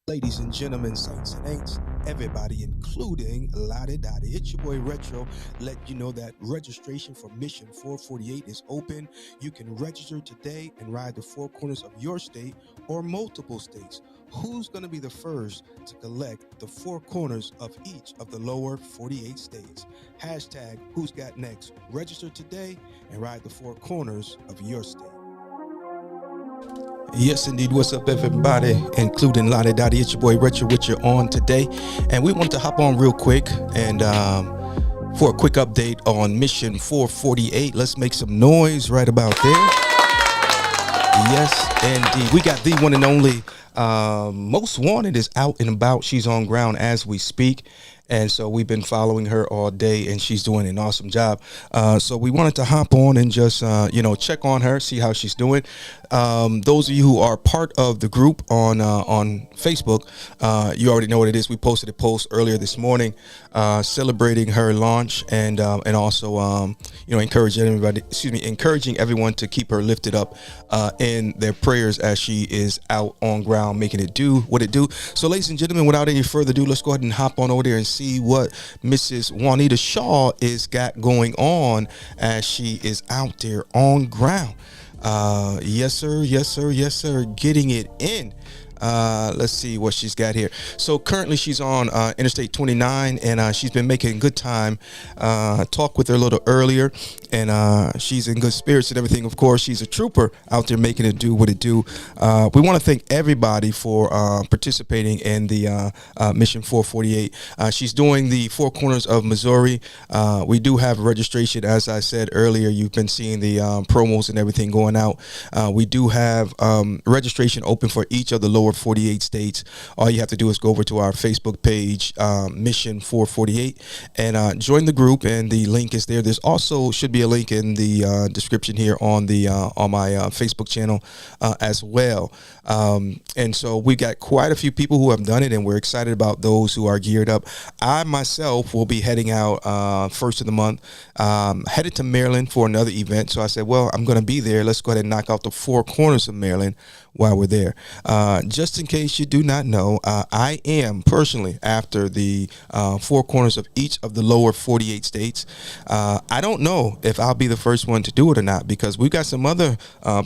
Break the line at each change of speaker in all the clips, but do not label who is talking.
Ladies and gentlemen, saints and ain'ts, everybody, including Lottie Dottie. It's your boy Retro. Let you know that registration for Mission 448 is open. You can register today and ride the four corners of your state or multiple states. Who's going to be the first to collect the four corners of each of the lower 48 states? Hashtag Who's Got Next. Register today and ride the four corners of your state. Yes, indeed. What's up, everybody, including Lottie Dottie? It's your boy Retro with you on today. And we want to hop on real quick and for a quick update on Mission 448. Let's make some noise right about there. Yes, indeed. We got the one and only Most Wanted is out and about. She's on ground as we speak. And so we've been following her all day, and she's doing an awesome job. So we wanted to hop on and just, check on her, see how she's doing. Those of you who are part of the group on Facebook, you already know what it is. We posted a post earlier this morning celebrating her launch and also, encouraging everyone to keep her lifted up in their prayers as she is out on ground making it do what it do. So, ladies and gentlemen, without any further ado, let's go ahead and hop on over there and see what Mrs. Juanita Shaw is got going on as she is out there on ground. Yes, sir. Getting it in. Let's see what she's got here. So currently she's on Interstate 29, and she's been making good time. Talked with her a little earlier, and she's in good spirits and everything. Of course, she's a trooper out there making it do what it do. We want to thank everybody for participating in the Mission 448. She's doing the Four Corners of Missouri. We do have registration, as I said earlier. You've been seeing the promos and everything going out. We do have registration open for each of the lower 48 states. All you have to do is go over to our Facebook page, Mission 448, and join the group, and the link is there. There's also should be a link in the description here on my Facebook channel as well. And so we got quite a few people who have done it, and we're excited about those who are geared up. I myself will be heading out first of the month, headed to Maryland for another event. So I said, well, I'm going to be there. Let's go ahead and knock out the four corners of Maryland while we're there. Just in case you do not know, I am personally after the four corners of each of the lower 48 states. I don't know if I'll be the first one to do it or not, because we've got some other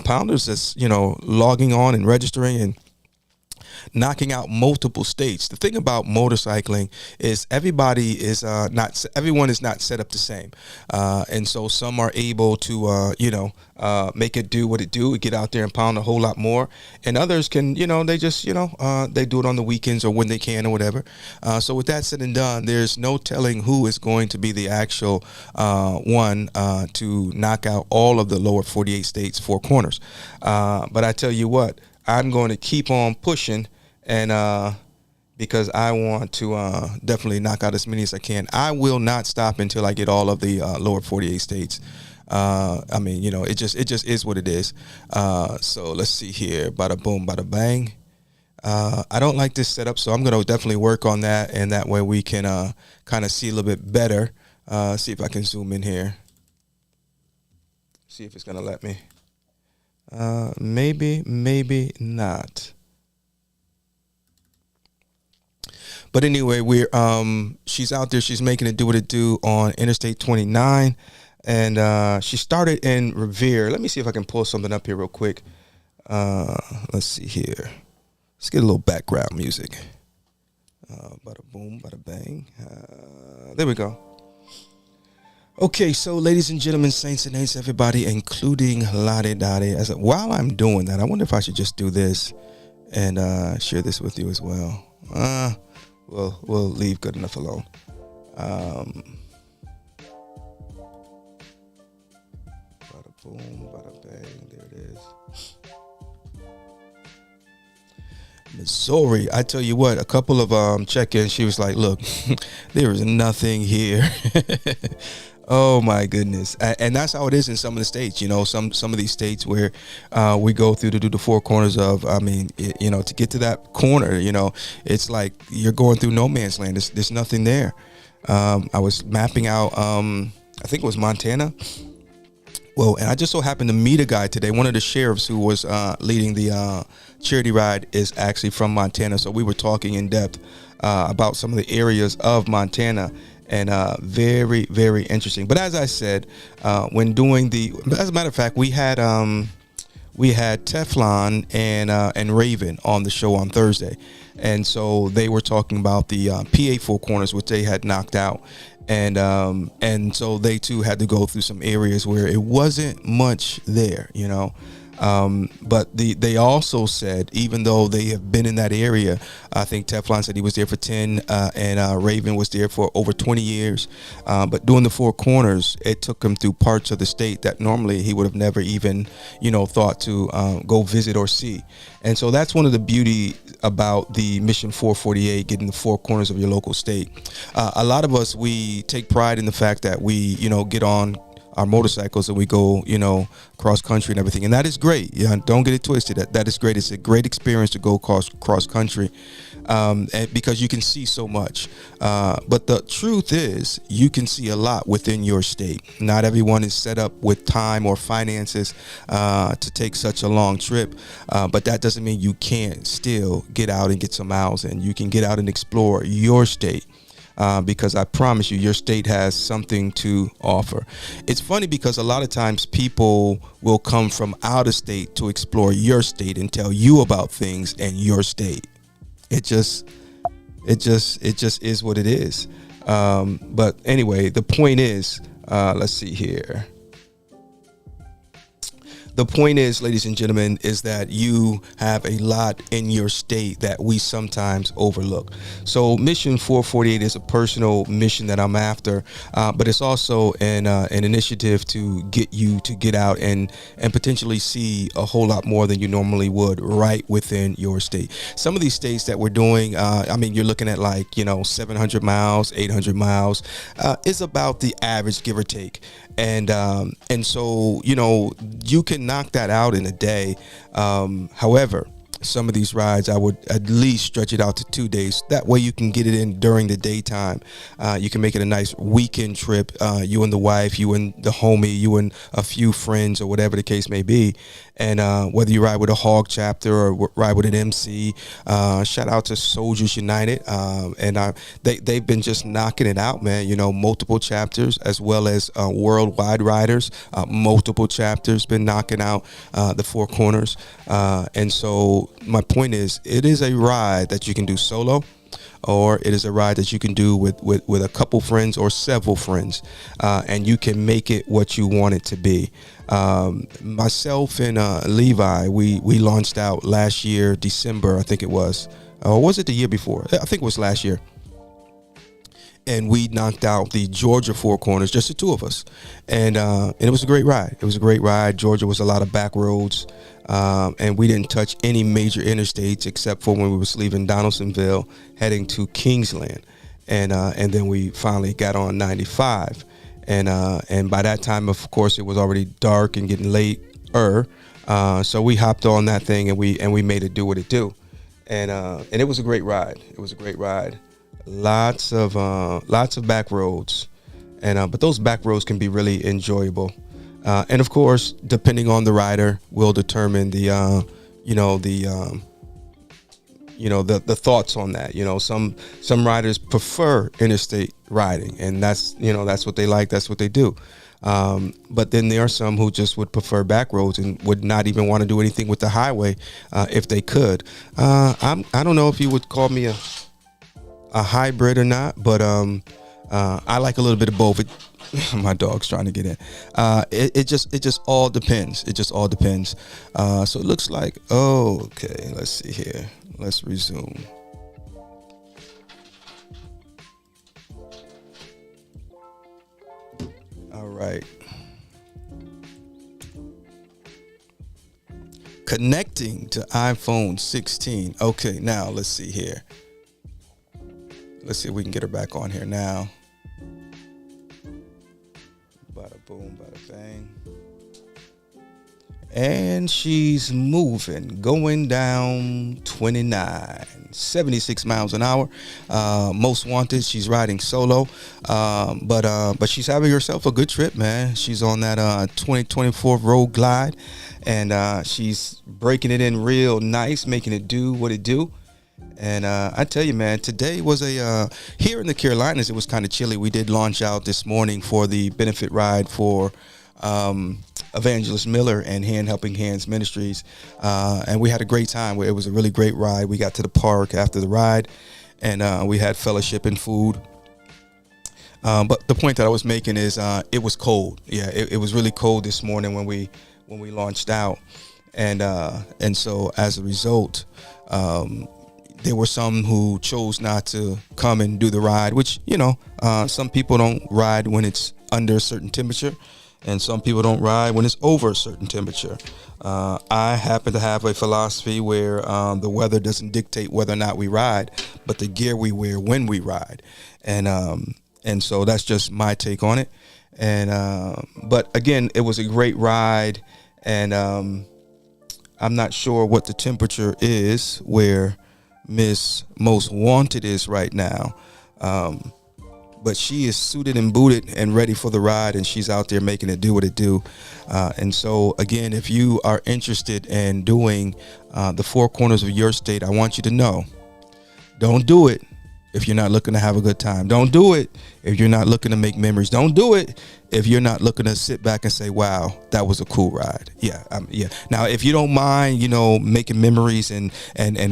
pounders that's, logging on and registering and knocking out multiple states. The thing about motorcycling is everyone is not set up the same, and so some are able to make it do what it do, get out there and pound a whole lot more, and others can they just they do it on the weekends or when they can or whatever. So with that said and done, there's no telling who is going to be the actual one to knock out all of the lower 48 states four corners. But I tell you what, I'm going to keep on pushing, and because I want to definitely knock out as many as I can. I will not stop until I get all of the lower 48 states. It just is what it is. So let's see here. Bada boom, bada bang. I don't like this setup, so I'm going to definitely work on that, and that way we can kind of see a little bit better. See if I can zoom in here. See if it's going to let me. Maybe not. But anyway, she's out there. She's making it do what it do on Interstate 29, and she started in Revere. Let me see if I can pull something up here real quick. Let's see here. Let's get a little background music. Bada boom, bada bang. There we go. Okay, so ladies and gentlemen, saints and ain'ts, everybody, including Lottie Dottie. While I'm doing that, I wonder if I should just do this and share this with you as well. We'll leave good enough alone. Bada boom, bada bang. There it is. Missouri. I tell you what, a couple of check-ins, she was like, look, there is nothing here. Oh my goodness. And that's how it is in some of the states, some of these states where we go through to do the four corners of, to get to that corner, it's like you're going through no man's land. There's nothing there. I was mapping out, I think it was Montana, Well, and I just so happened to meet a guy today. One of the sheriffs who was leading the charity ride is actually from Montana. So we were talking in depth about some of the areas of Montana, and very, very interesting. But as I said, when doing as a matter of fact, we had Teflon and Raven on the show on Thursday, and so they were talking about the PA 4 Corners, which they had knocked out, and so they too had to go through some areas where it wasn't much there, but they also said, even though they have been in that area, I think Teflon said he was there for 10, and Raven was there for over 20 years. But doing the 4 Corners, it took him through parts of the state that normally he would have never even, thought to go visit or see. And so that's one of the beauty about the Mission 448, getting the 4 corners of your local state. A lot of us, we take pride in the fact that we, get on our motorcycles and we go, cross country and everything, and that is great. Yeah, don't get it twisted. That is great. It's a great experience to go cross country, and because you can see so much. But the truth is, you can see a lot within your state. Not everyone is set up with time or finances to take such a long trip, but that doesn't mean you can't still get out and get some miles in. You can get out and explore your state. Because I promise you, your state has something to offer. It's funny because a lot of times people will come from out of state to explore your state and tell you about things in your state. It just is what it is. But anyway, the point is, let's see here. The point is, ladies and gentlemen, is that you have a lot in your state that we sometimes overlook. So Mission 448 is a personal mission that I'm after, but it's also an initiative to get you to get out and potentially see a whole lot more than you normally would right within your state. Some of these states that we're doing, you're looking at 700 miles, 800 miles. It's about the average, give or take. And so, you can knock that out in a day. However, some of these rides, I would at least stretch it out to 2 days. That way you can get it in during the daytime. You can make it a nice weekend trip. You and the wife, you and the homie, you and a few friends, or whatever the case may be. And whether you ride with a hog chapter or ride with an MC, shout out to Soldiers United. They've been just knocking it out, man. Multiple chapters, as well as worldwide riders. Multiple chapters been knocking out the 4 Corners. And so my point is, it is a ride that you can do solo, or it is a ride that you can do with a couple friends or several friends, and you can make it what you want it to be. Myself and Levi, we launched out last year, December, I think it was. Or was it the year before? I think it was last year. And we knocked out the Georgia 4 Corners, just the two of us. And it was a great ride. It was a great ride. Georgia was a lot of back roads. And we didn't touch any major interstates except for when we was leaving Donaldsonville, heading to Kingsland. And then we finally got on 95. And by that time, of course, it was already dark and getting late. So we hopped on that thing and we made it do what it do. And it was a great ride. It was a great ride. Lots of back roads, but those back roads can be really enjoyable. And of course, depending on the rider, will determine the thoughts on that. Some riders prefer interstate riding, and that's what they like. That's what they do. But then there are some who just would prefer back roads and would not even want to do anything with the highway if they could. I don't know if you would call me a hybrid or not, but I like a little bit of both. My dog's trying to get in. It just all depends. It just all depends. So it looks like, okay, let's see here. Let's resume. All right. Connecting to iPhone 16. Okay, now let's see here. Let's see if we can get her back on here now. Bada boom, bada bang. And she's moving, going down 29, 76 miles an hour. Most wanted. She's riding solo, but she's having herself a good trip, man. She's on that 2024 Road Glide, and she's breaking it in real nice, making it do what it do. And I tell you, man, today was here in the Carolinas. It was kind of chilly. We did launch out this morning for the benefit ride for Evangelist Miller and Hand Helping Hands Ministries, and we had a great time. It was a really great ride. We got to the park after the ride, and we had fellowship and food. But the point that I was making is it was cold. Yeah, it was really cold this morning when we launched out, and so as a result, there were some who chose not to come and do the ride, which, some people don't ride when it's under a certain temperature, and some people don't ride when it's over a certain temperature. I happen to have a philosophy where the weather doesn't dictate whether or not we ride, but the gear we wear when we ride. And so that's just my take on it. But again, it was a great ride, and I'm not sure what the temperature is where Miss Most Wanted is right now. But she is suited and booted and ready for the ride, and she's out there making it do what it do. And so, again, if you are interested in doing the 4 Corners of your state, I want you to know, don't do it if you're not looking to have a good time. Don't do it if you're not looking to make memories. Don't do it if you're not looking to sit back and say, wow, that was a cool ride. Yeah. Now, if you don't mind, making memories and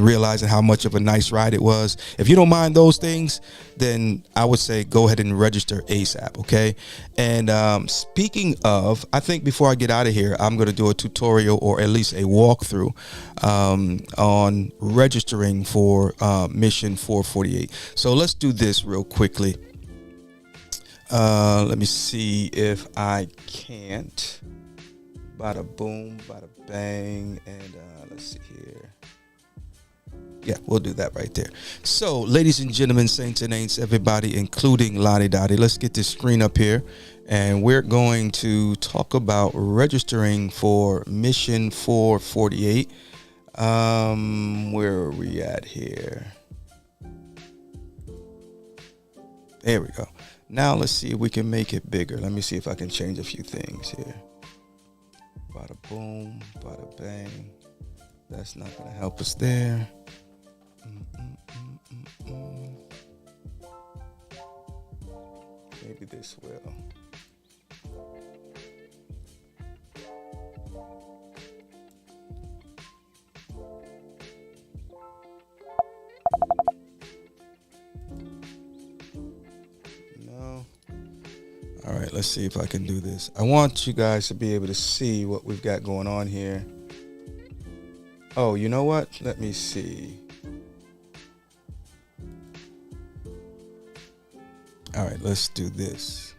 realizing how much of a nice ride it was, if you don't mind those things, then I would say go ahead and register ASAP. Okay. And speaking of, I think before I get out of here, I'm going to do a tutorial or at least a walkthrough on registering for Mission 448. So let's do this real quickly. Let me see if I can't. Bada boom, bada bang, and let's see here. Yeah, we'll do that right there. So, ladies and gentlemen, saints and ain'ts, everybody, including Lottie Dottie, let's get this screen up here, and we're going to talk about registering for Mission 448. Where are we at here? There we go. Now let's see if we can make it bigger. Let me see if I can change a few things here. Bada boom, bada bang. That's not going to help us there. Maybe this will. All right, let's see if I can do this. I want you guys to be able to see what we've got going on here. Oh, you know what? Let me see. All right, let's do this.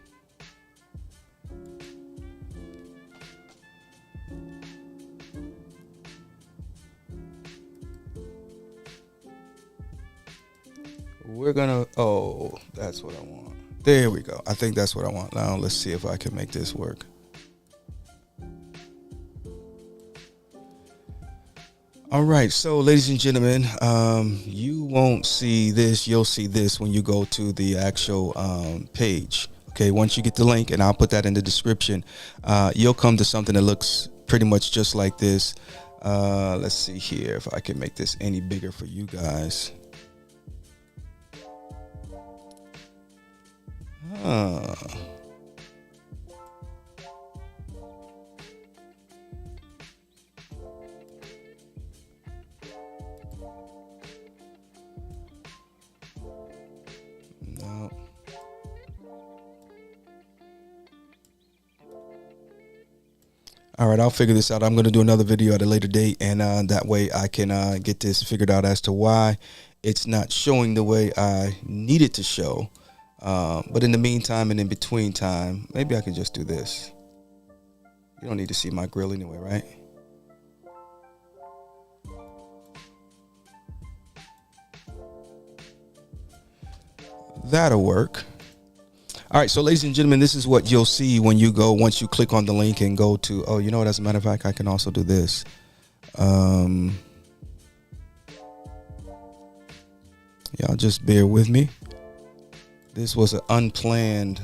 We're gonna, that's what I want. There we go. I think that's what I want. Now let's see if I can make this work. All right. So, ladies and gentlemen, you won't see this. You'll see this when you go to the actual page. Okay. Once you get the link, and I'll put that in the description, you'll come to something that looks pretty much just like this. Let's see here if I can make this any bigger for you guys. No. All right, I'll figure this out. I'm going to do another video at a later date, and that way I can get this figured out as to why it's not showing the way I need it to show. But in the meantime and in between time, maybe I can just do this. You don't need to see my grill anyway, right? That'll work. All right, so ladies and gentlemen, this is what you'll see when you go, once you click on the link and go to, oh, you know what, as a matter of fact, I can also do this. Y'all just bear with me. This was an unplanned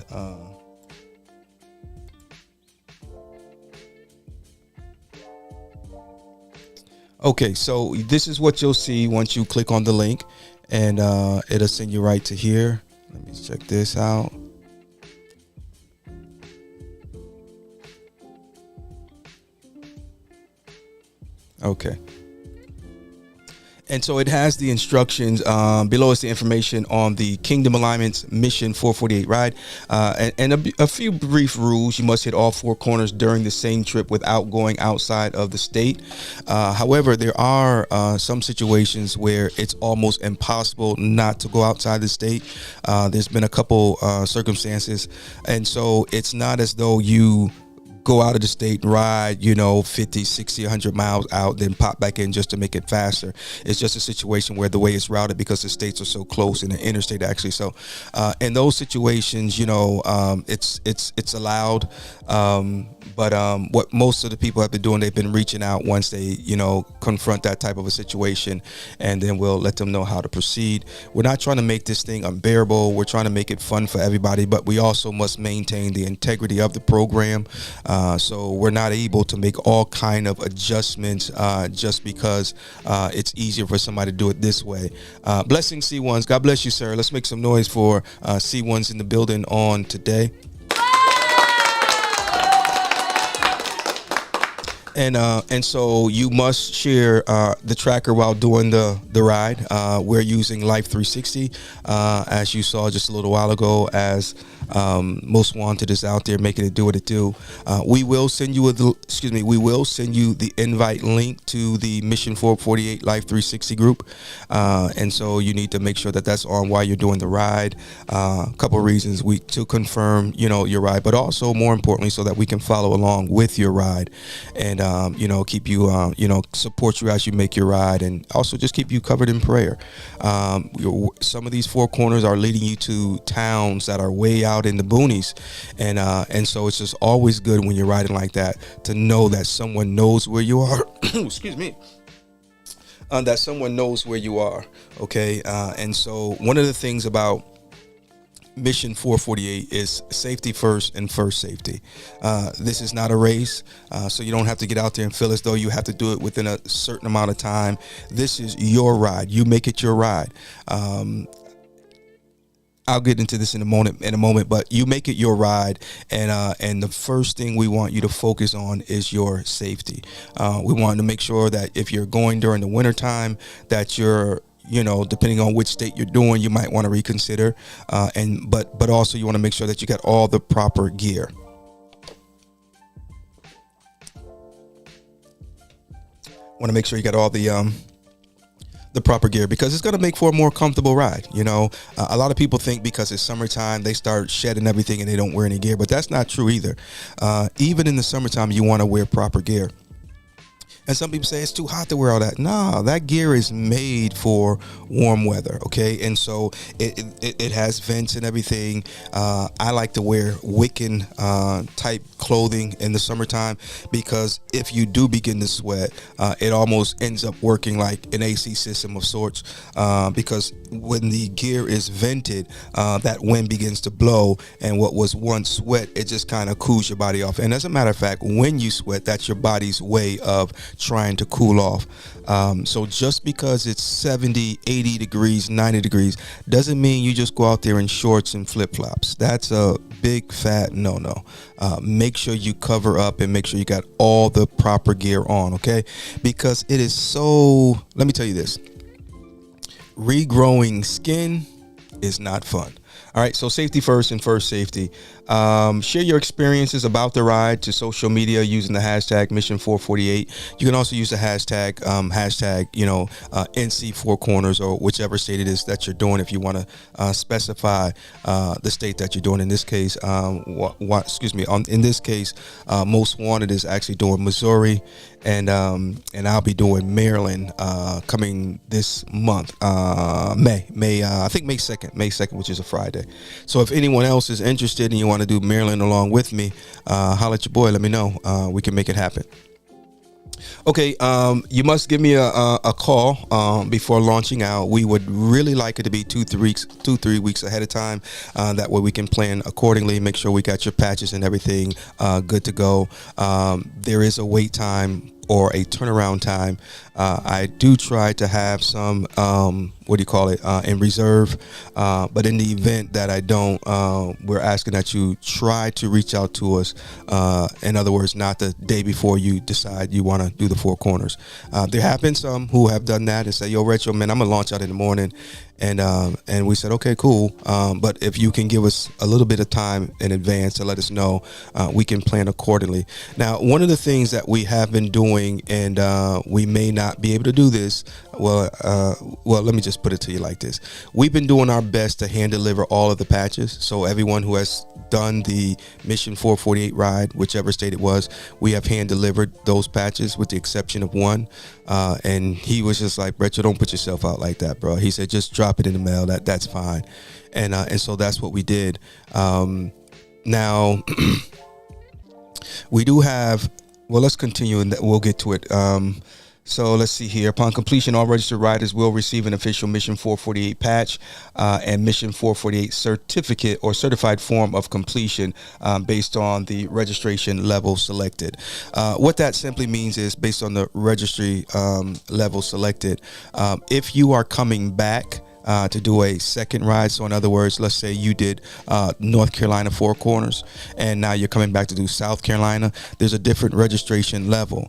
okay, so this is what you'll see once you click on the link, and it'll send you right to here. Let me check this out. Okay. And so it has the instructions. Below is the information on the Kingdom Alignment's Mission 448 ride, and a few brief rules. You must hit all 4 corners during the same trip without going outside of the state. However, there are some situations where it's almost impossible not to go outside the state. There's been a couple circumstances, and so it's not as though you go out of the state and ride, 50, 60, 100 miles out, then pop back in just to make it faster. It's just a situation where the way it's routed, because the states are so close in the interstate, actually. So in those situations, it's allowed. But what most of the people have been doing, they've been reaching out once they, confront that type of a situation, and then we'll let them know how to proceed. We're not trying to make this thing unbearable. We're trying to make it fun for everybody, but we also must maintain the integrity of the program. So we're not able to make all kind of adjustments just because it's easier for somebody to do it this way. Blessings, C1s. God bless you, sir. Let's make some noise for C1s in the building on today. And so you must share the tracker while doing the ride. We're using Life 360, as you saw just a little while ago, as Most Wanted is out there making it do what it do. We will send you the invite link to the Mission 448 Life 360 group, and so you need to make sure that that's on while you're doing the ride. A couple of reasons: to confirm your ride, but also more importantly so that we can follow along with your ride, and keep you support you as you make your ride, and also just keep you covered in prayer. Some of these 4 corners are leading you to towns that are way out in the boonies, and so it's just always good when you're riding like that to know that someone knows where you are. Excuse me. That someone knows where you are. Okay. And so one of the things about Mission 448 is safety first and first safety. This is not a race, so you don't have to get out there and feel as though you have to do it within a certain amount of time. This is your ride. You make it your ride. I'll get into this in a moment, but you make it your ride, and the first thing we want you to focus on is your safety. We want to make sure that if you're going during the wintertime, that you're depending on which state you're doing, you might want to reconsider, but also you want to make sure that you got all the proper gear. Want to make sure you got all the proper gear, because it's going to make for a more comfortable ride. A lot of people think because it's summertime they start shedding everything and they don't wear any gear, but that's not true either. Even in the summertime, you want to wear proper gear. And some people say it's too hot to wear all that. No, that gear is made for warm weather, okay? And so it has vents and everything. I like to wear Wiccan type clothing in the summertime, because if you do begin to sweat, it almost ends up working like an AC system of sorts, because when the gear is vented, that wind begins to blow, and what was once sweat, it just kind of cools your body off. And as a matter of fact, when you sweat, that's your body's way of trying to cool off. So just because it's 70, 80 degrees, 90 degrees doesn't mean you just go out there in shorts and flip-flops. That's a big fat no. Make sure you cover up and make sure you got all the proper gear on, okay? Because it is so, let me tell you this, regrowing skin is not fun. All right, so safety first and first safety. Share your experiences about the ride to social media using the hashtag Mission 448. You can also use the hashtag NC4Corners, or whichever state it is that you're doing, if you want to specify the state that you're doing. In this case, in this case, Most Wanted is actually doing Missouri, and I'll be doing Maryland coming this month, May I think May 2nd, which is a Friday. So if anyone else is interested and you want to do Maryland along with me, holler at your boy. Let me know. We can make it happen. Okay, you must give me a call before launching out. We would really like it to be 3 weeks ahead of time. That way we can plan accordingly, make sure we got your patches and everything good to go. There is a wait time or a turnaround time. I do try to have some, in reserve. But in the event that I don't, we're asking that you try to reach out to us. In other words, not the day before you decide you want to do the 4 Corners. There have been some who have done that and say, yo, Retro, man, I'm going to launch out in the morning. And we said, okay, cool. But if you can give us a little bit of time in advance to let us know, we can plan accordingly. Now, one of the things that we have been doing, and we may not be able to do this. Well, let me just put it to you like this. We've been doing our best to hand deliver all of the patches. So everyone who has done the Mission 448 ride, whichever state it was, we have hand delivered those patches with the exception of one. And he was just like, Retro, don't put yourself out like that, bro. He said, just drop it in the mail. That's fine. And so that's what we did. Now we do have, well, let's continue and we'll get to it. So let's see here. Upon completion, all registered riders will receive an official Mission 448 patch and Mission 448 certificate or certified form of completion based on the registration level selected. What that simply means is based on the registry level selected, if you are coming back to do a second ride. So in other words, let's say you did North Carolina 4 Corners and now you're coming back to do South Carolina. There's a different registration level.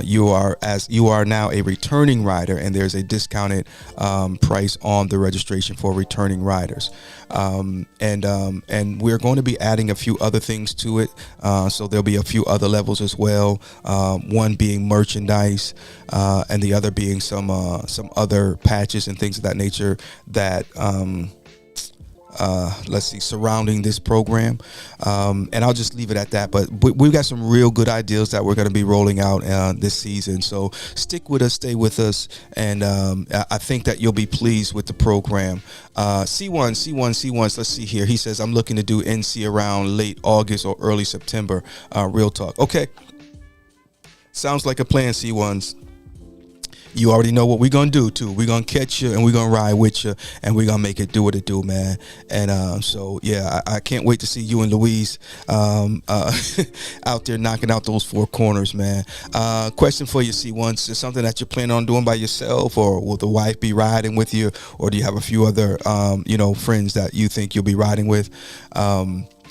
You are now a returning rider, and there's a discounted price on the registration for returning riders. And we're going to be adding a few other things to it. So there'll be a few other levels as well. One being merchandise, and the other being some other patches and things of that nature that surrounding this program. And I'll just leave it at that. But we've got some real good ideas that we're going to be rolling out this season. So stick with us, stay with us, and I think that you'll be pleased with the program. C1, let's see here. He says, I'm looking to do NC around late August or early September. Real talk. Okay. Sounds like a plan, C1s. You already know what we're going to do, too. We're going to catch you, and we're going to ride with you, and we're going to make it do what it do, man. And so, yeah, I can't wait to see you and Louise out there knocking out those 4 Corners, man. Question for you, C1. Is it something that you're planning on doing by yourself, or will the wife be riding with you, or do you have a few other, friends that you think you'll be riding with?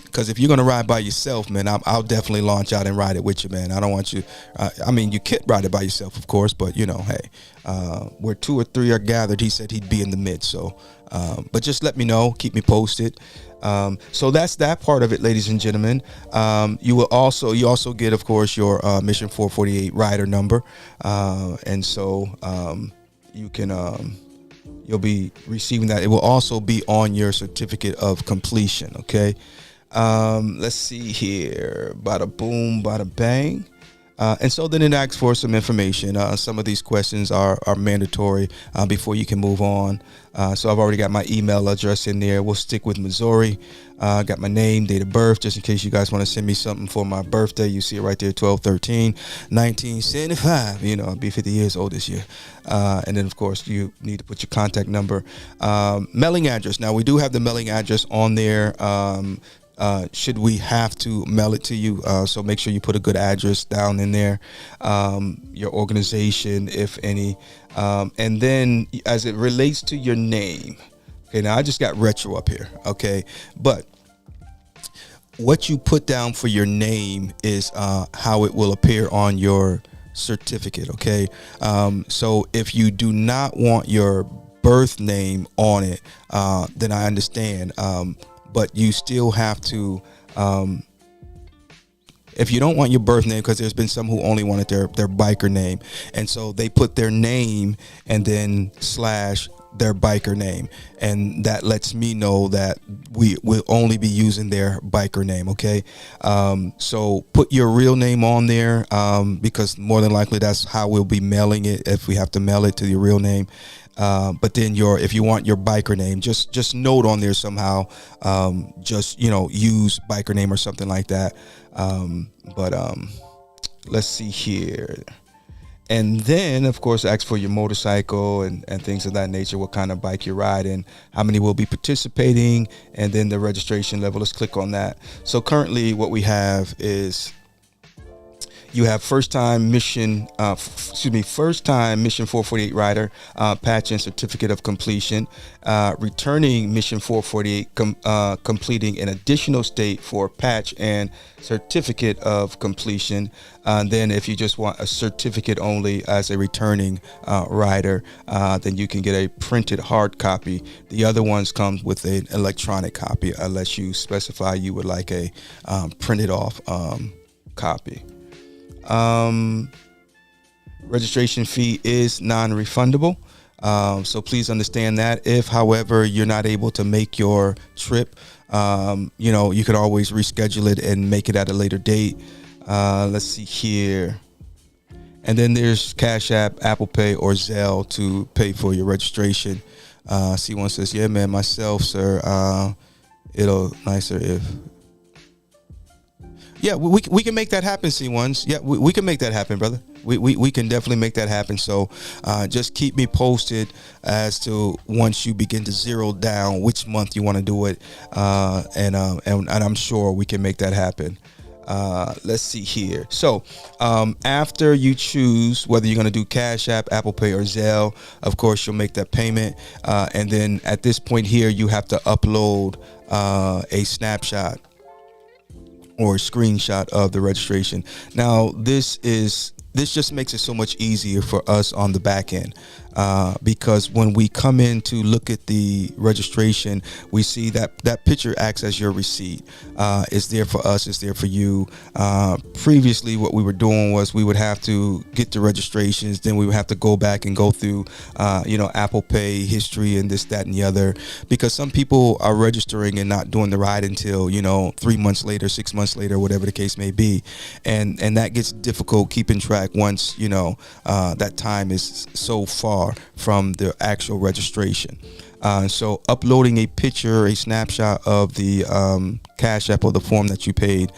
Because if you're going to ride by yourself, man, I'll definitely launch out and ride it with you, man. I don't want you. You could ride it by yourself, of course, but, hey, where 2 or 3 are gathered, he said he'd be in the midst. So, but just let me know. Keep me posted. So that's that part of it, ladies and gentlemen. You also get, of course, your Mission 448 rider number. And so you can you'll be receiving that. It will also be on your certificate of completion. OK. Let's see here. Bada boom, bada bang. And so then it asks for some information. Some of these questions are mandatory before you can move on. So I've already got my email address in there. We'll stick with Missouri. Got my name, date of birth, just in case you guys want to send me something for my birthday. You see it right there, 12/13/1975. I'll be 50 years old this year. And then, of course, you need to put your contact number. Mailing address. Now, we do have the mailing address on there. Should we have to mail it to you, so make sure you put a good address down in there, your organization, if any, and then as it relates to your name. Okay, now I just got Retro up here, okay, but what you put down for your name is how it will appear on your certificate. Okay, so if you do not want your birth name on it, then I understand. But you still have to If you don't want your birth name, because there's been some who only wanted their biker name, and so they put their name and then slash their biker name, and that lets me know that we will only be using their biker name. Okay, so put your real name on there, because more than likely that's how we'll be mailing it if we have to mail it to your real name. But then if you want your biker name, just note on there somehow, just use biker name or something like that. But let's see here. And then, of course, ask for your motorcycle and things of that nature, what kind of bike you're riding, how many will be participating, and then the registration level. Let's click on that. So currently what we have is you have first time mission 448 rider, patch and certificate of completion, returning mission 448, completing an additional state for patch and certificate of completion. And then if you just want a certificate only as a returning rider, then you can get a printed hard copy. The other ones come with an electronic copy, unless you specify you would like a printed off copy. Registration fee is non-refundable, so please understand that. If, however, you're not able to make your trip, you could always reschedule it and make it at a later date. Let's see here. And then there's Cash App, Apple Pay, or Zelle to pay for your registration. C1 says, yeah, man, myself, sir. It'll nicer if... Yeah, we can make that happen, C1s. Yeah, we can make that happen, brother. We can definitely make that happen. So just keep me posted as to once you begin to zero down which month you want to do it, and I'm sure we can make that happen. Let's see here. So after you choose whether you're going to do Cash App, Apple Pay, or Zelle, of course you'll make that payment, and then at this point here you have to upload a snapshot or a screenshot of the registration. Now this just makes it so much easier for us on the back end, because when we come in to look at the registration, we see that picture acts as your receipt. It's there for us, it's there for you. Previously what we were doing was we would have to get the registrations, then we would have to go back and go through Apple Pay history and this, that, and the other, because some people are registering and not doing the ride until 3 months later, 6 months later, whatever the case may be, and that gets difficult keeping track once that time is so far from the actual registration. So uploading a picture, a snapshot of the Cash App or the form that you paid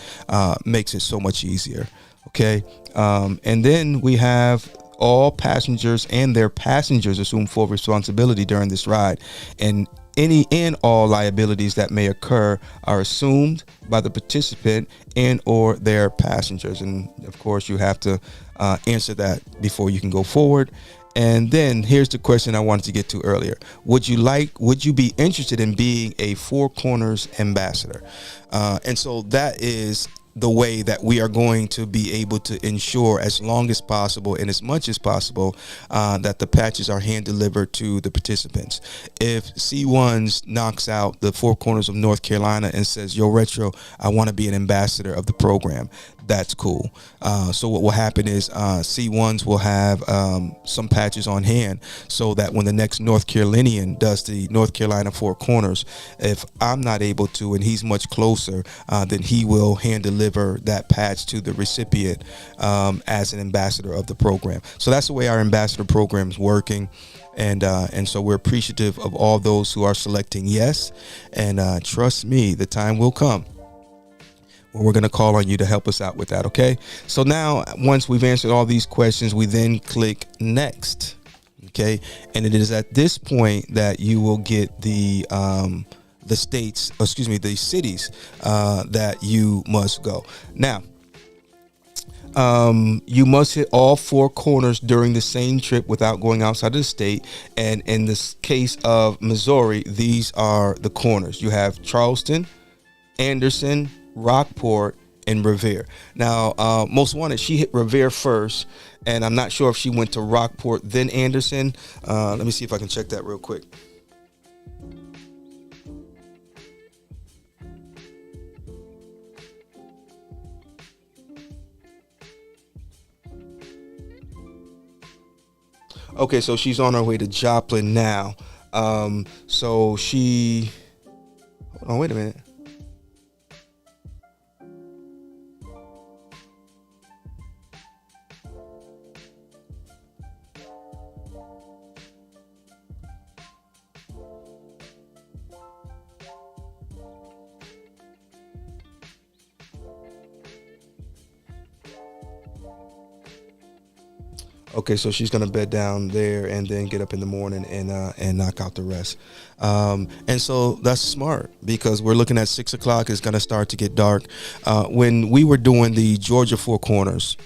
makes it so much easier. Okay, and then we have all passengers and their passengers assume full responsibility during this ride, and any and all liabilities that may occur are assumed by the participant and or their passengers. And of course you have to answer that before you can go forward. And then here's the question I wanted to get to earlier. Would you be interested in being a 4Corners ambassador? And so that is the way that we are going to be able to ensure, as long as possible and as much as possible, that the patches are hand delivered to the participants. If C1s knocks out the 4Corners of North Carolina and says, yo, Retro, I want to be an ambassador of the program, that's cool. So what will happen is C1s will have some patches on hand, so that when the next North Carolinian does the North Carolina 4Corners, if I'm not able to and he's much closer, then he will hand deliver that patch to the recipient as an ambassador of the program. So that's the way our ambassador program is working. And so we're appreciative of all those who are selecting yes. And trust me, the time will come when we're going to call on you to help us out with that. Okay. So now, once we've answered all these questions, we then click next. Okay. And it is at this point that you will get the cities that you must go. Now, you must hit all 4 corners during the same trip without going outside of the state. And in this case of Missouri, these are the corners. You have Charleston, Anderson, Rockport, and Revere. Now, Most Wanted, she hit Revere first, and I'm not sure if she went to Rockport then Anderson. Let me see if I can check that real quick. Okay, so she's on her way to Joplin now. So she. Hold on, wait a minute. Okay, so she's gonna bed down there and then get up in the morning and knock out the rest. And so that's smart because we're looking at 6 o'clock. It's gonna start to get dark. When we were doing the Georgia Four Corners,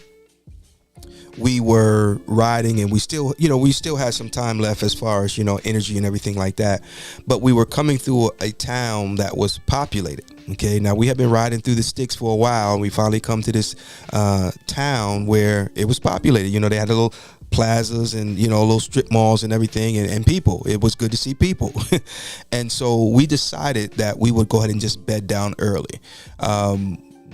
we were riding and we still had some time left as far as energy and everything like that, but we were coming through a town that was populated. Okay, now we have been riding through the sticks for a while, and we finally come to this town where it was populated. They had a little plazas and little strip malls and everything, and people. It was good to see people. And so we decided that we would go ahead and just bed down early.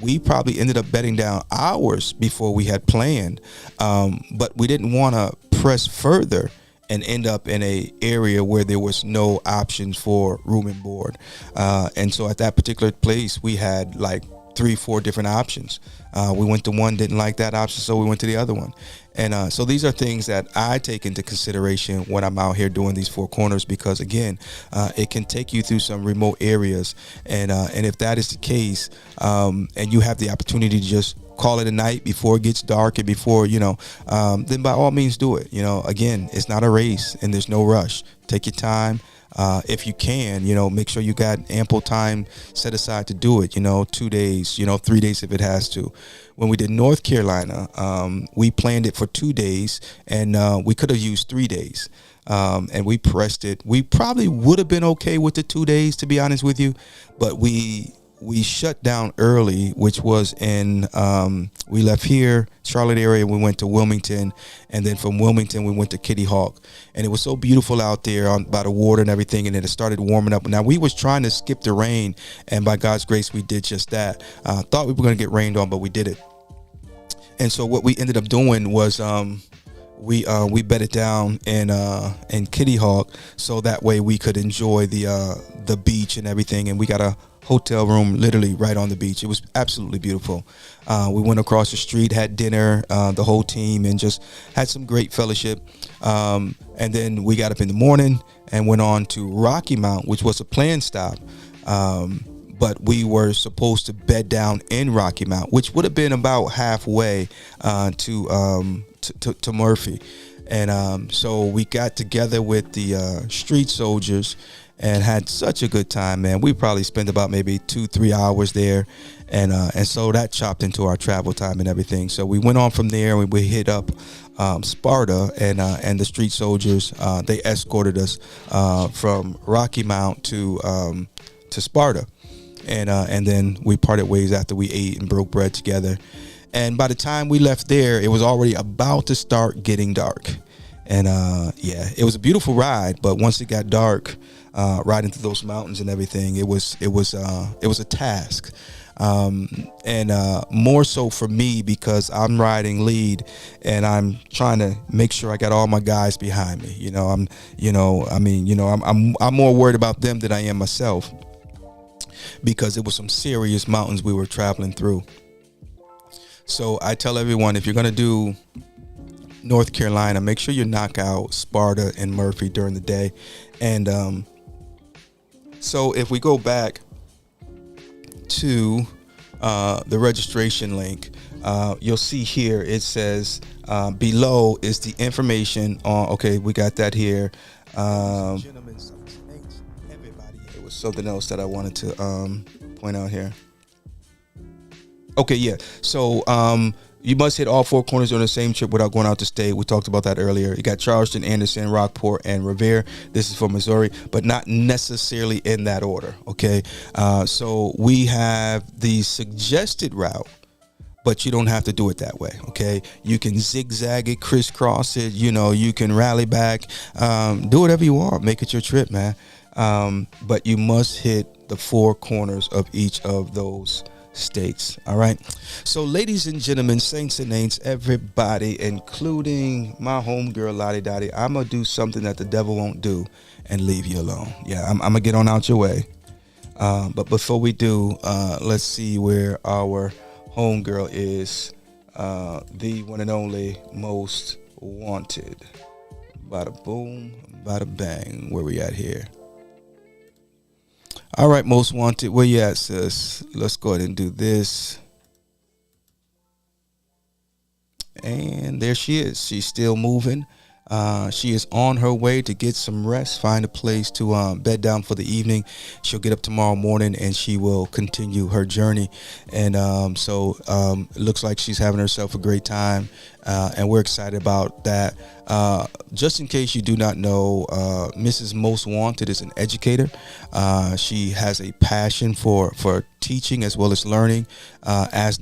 We probably ended up bedding down hours before we had planned, but we didn't want to press further and end up in a area where there was no options for room and board. And so at that particular place, we had like 3-4 different options. We went to one, didn't like that option, so we went to the other one. And so these are things that I take into consideration when I'm out here doing these 4 Corners, because again, it can take you through some remote areas. And if that is the case, and you have the opportunity to just call it a night before it gets dark and before, then by all means do it. Again, it's not a race and there's no rush. Take your time. If you can, make sure you got ample time set aside to do it, 2 days, 3 days if it has to. When we did North Carolina, we planned it for 2 days, and we could have used 3 days. And we pressed it. We probably would have been okay with the 2 days, to be honest with you, but we shut down early, which was we left here, Charlotte area, we went to Wilmington, and then from Wilmington we went to Kitty Hawk, and it was so beautiful out there by the water and everything, and then it started warming up. Now we was trying to skip the rain, and by God's grace we did just that. Thought we were going to get rained on, but we did it. And so what we ended up doing was we bedded down in Kitty Hawk, so that way we could enjoy the beach and everything, and we got a hotel room literally right on the beach. It was absolutely beautiful. We went across the street, had dinner, the whole team, and just had some great fellowship. And then we got up in the morning and went on to Rocky Mount, which was a planned stop. But we were supposed to bed down in Rocky Mount, which would have been about halfway to Murphy. And so we got together with the street soldiers and had such a good time, man. We probably spent about maybe 2-3 hours there, and so that chopped into our travel time and everything. So we went on from there, and we hit up Sparta, and the street soldiers, they escorted us from Rocky Mount to Sparta, and then we parted ways after we ate and broke bread together. And by the time we left there, it was already about to start getting dark. And it was a beautiful ride, but once it got dark, riding through those mountains and everything, it was a task, and more so for me because I'm riding lead and I'm trying to make sure I got all my guys behind me. I'm more worried about them than I am myself, because it was some serious mountains we were traveling through. So I tell everyone, if you're gonna do North Carolina, make sure you knock out Sparta and Murphy during the day. And so if we go back to the registration link, you'll see here it says below is the information on. Okay, we got that here. It was something else that I wanted to point out here. Okay, yeah. So you must hit all 4 corners on the same trip without going out to state. We talked about that earlier. You got Charleston, Anderson, Rockport, and Revere. This is for Missouri, but not necessarily in that order. Okay, so we have the suggested route, but you don't have to do it that way. Okay, you can zigzag it, crisscross it. You can rally back. Do whatever you want. Make it your trip, man. But you must hit the 4 corners of each of those States. All right. So, ladies and gentlemen, saints and ain'ts, everybody, including my homegirl Lottie Dottie, I'm gonna do something that the devil won't do and leave you alone. Yeah, I'm gonna get on out your way. But before we do, let's see where our homegirl is. The one and only Most Wanted. Bada boom, bada bang. Where we at here? All right, Most Wanted, where you at, sis? Let's go ahead and do this. And there she is. She's still moving. She is on her way to get some rest, find a place to bed down for the evening. She'll get up tomorrow morning and she will continue her journey. And so it looks like she's having herself a great time, and we're excited about that. Just in case you do not know, Mrs. Most Wanted is an educator. She has a passion for teaching as well as learning, as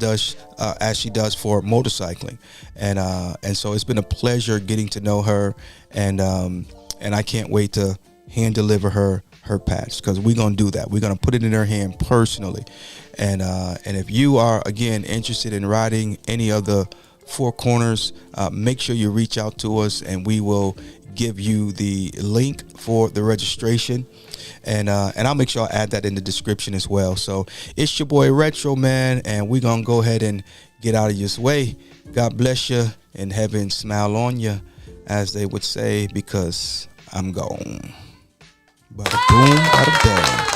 she does for motorcycling, and so it's been a pleasure getting to know her, and I can't wait to hand deliver her patch, because we're gonna do that. We're gonna put it in her hand personally, and if you are again interested in riding any of the 4Corners, make sure you reach out to us and we will give you the link for the registration, and I'll make sure I add that in the description as well. So it's your boy Retro, man, and we're gonna go ahead and get out of your way. God bless you and heaven smile on you, as they would say, because I'm gone. Bada boom, bada bang.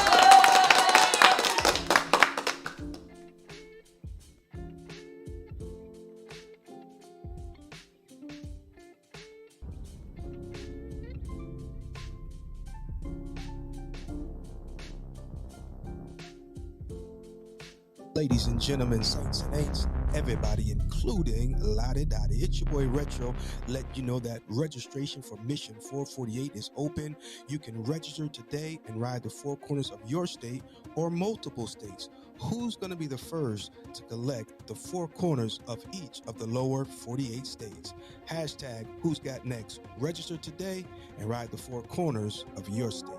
Ladies and gentlemen, saints and ain'ts, everybody, including Lottie Dottie, it's your boy Retro. Let you know that registration for Mission 448 is open. You can register today and ride the 4 corners of your state or multiple states. Who's going to be the first to collect the 4 corners of each of the lower 48 states? Hashtag Who's Got Next. Register today and ride the 4 corners of your state.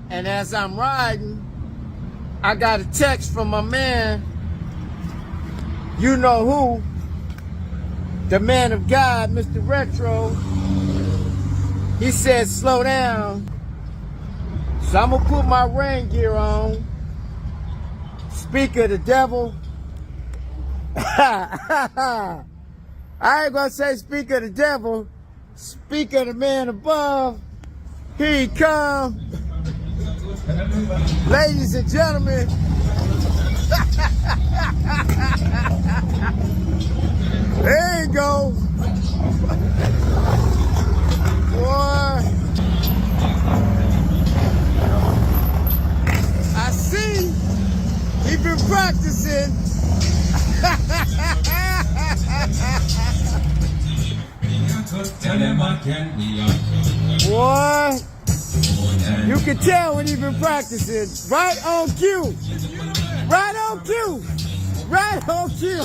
And as I'm riding, I got a text from my man, you know who, the man of God, Mr. Retro. He said, slow down. So I'm gonna put my rain gear on. Speak of the devil. I ain't gonna say speak of the devil. Speak of the man above. Here he come. Ladies and gentlemen, there you go. Boy, I see he been practicing. Boy, you can tell when he been practicing. Right on cue. Right on cue. Right on cue.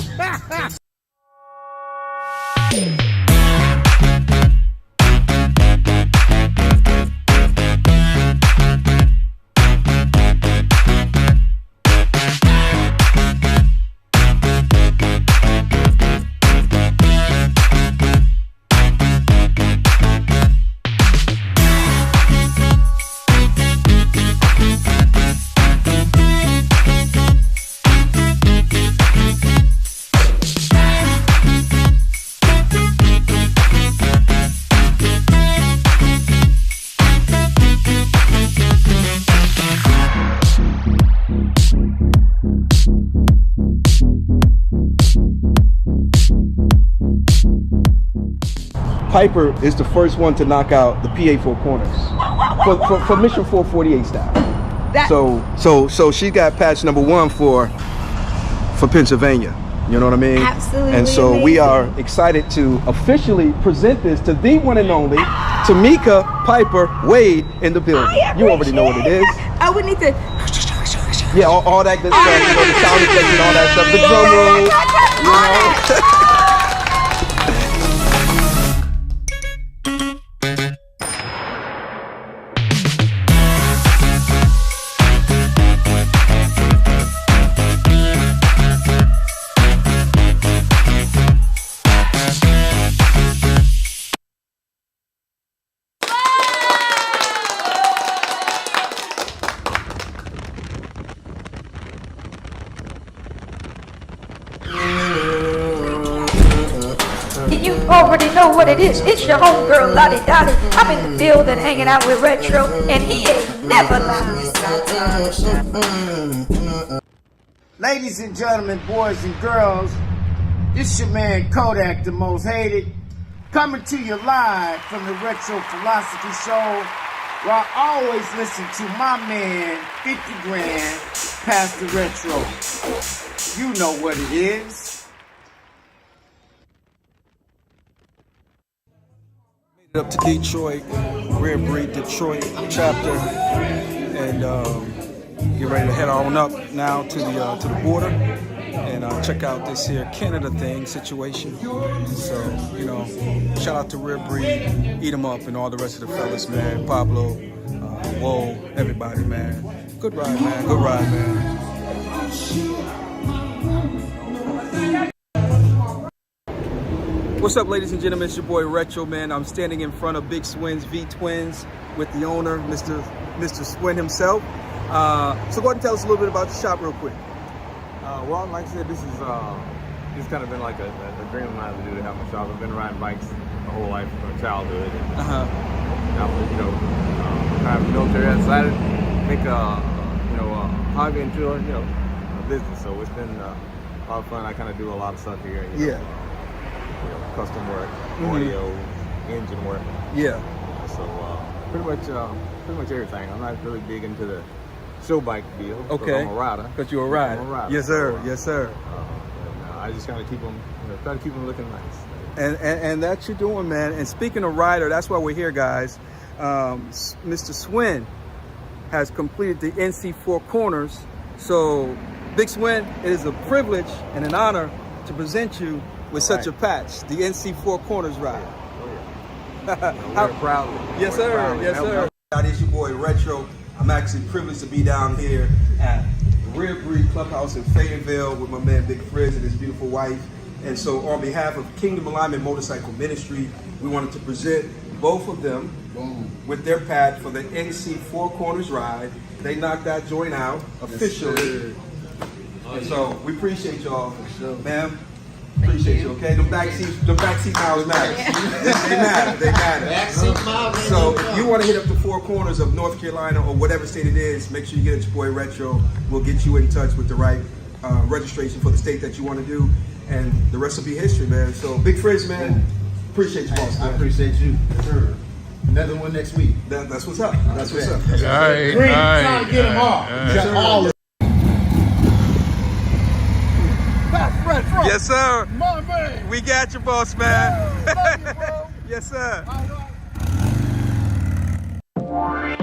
Piper is the first one to knock out the PA 4 corners for Mission 448 style. So she got patch number 1 for Pennsylvania. You know what I mean?
Absolutely.
And so we are excited to officially present this to the one and only Tamika Piper Wade in the building. You already know what it is.
I would need to.
Yeah, all that good stuff, you know, the sound effects and all that stuff, the drum roll, you know.
You already know what it is. It's your homegirl, Lottie Dottie. I'm in the building hanging out with Retro, and he ain't never lied.
Ladies and gentlemen, boys and girls, this your man Kodak, the most hated, coming to you live from the Retro Philosophy Show, where I always listen to my man, 50 Grand, Pastor Retro. You know what it is.
Up to Detroit, Rare Breed Detroit chapter, and get ready to head on up now to the border and check out this here Canada thing situation. So, you know, shout out to Rare Breed, Eat 'em Up, and all the rest of the fellas, man. Pablo, Whoa, everybody, man. Good ride, man. Good ride, man. What's up, ladies and gentlemen? It's your boy Retro, man. I'm standing in front of Big Swin's V-Twins with the owner, Mr. Swin himself. So go ahead and tell us a little bit about the shop real quick.
Well, like I said, this kind of been like a dream of mine to do, to have my shop. I've been riding bikes my whole life from childhood. And, now, you know, kind of military, I decided to make a hobby into a business. So it's been a lot of fun. I kind of do a lot of stuff here. You know, custom work, audio, engine work.
Yeah.
So pretty much everything. I'm not really big into the show bike deal.
Okay.
I'm a rider.
Because you're a rider.
I'm a rider.
Yes, sir. Yes, sir.
I just kind of keep them, try to keep them looking nice.
And that's you're doing, man. And speaking of rider, that's why we're here, guys. Mr. Swin has completed the NC 4Corners. So, Big Swin, it is a privilege and an honor to present you with such a patch, the NC 4Corners ride.
We're proud of it.
Yes, sir. Yes, sir. It's your boy Retro. I'm actually privileged to be down here at Rare Breed Clubhouse in Fayetteville with my man Big Frizz and his beautiful wife. And so on behalf of Kingdom Alignment Motorcycle Ministry, we wanted to present both of them with their pad for the NC 4Corners ride. They knocked that joint out officially. And so we appreciate y'all, ma'am. Appreciate you, okay? The backseat miles matter. They matter.
Backseat miles.
So if you want to hit up the 4Corners of North Carolina or whatever state it is, make sure you get at your boy Retro. We'll get you in touch with the right registration for the state that you want to do, and the rest will be history, man. So Big Frizz, man, appreciate you, boss.
I appreciate you. Sure. Another one next week.
That's what's up. That's what's up.
Green, trying to get them all. All of
Yes, sir.
my man.
We got you, boss, man.
Love you, bro.
Yes, sir.
All right.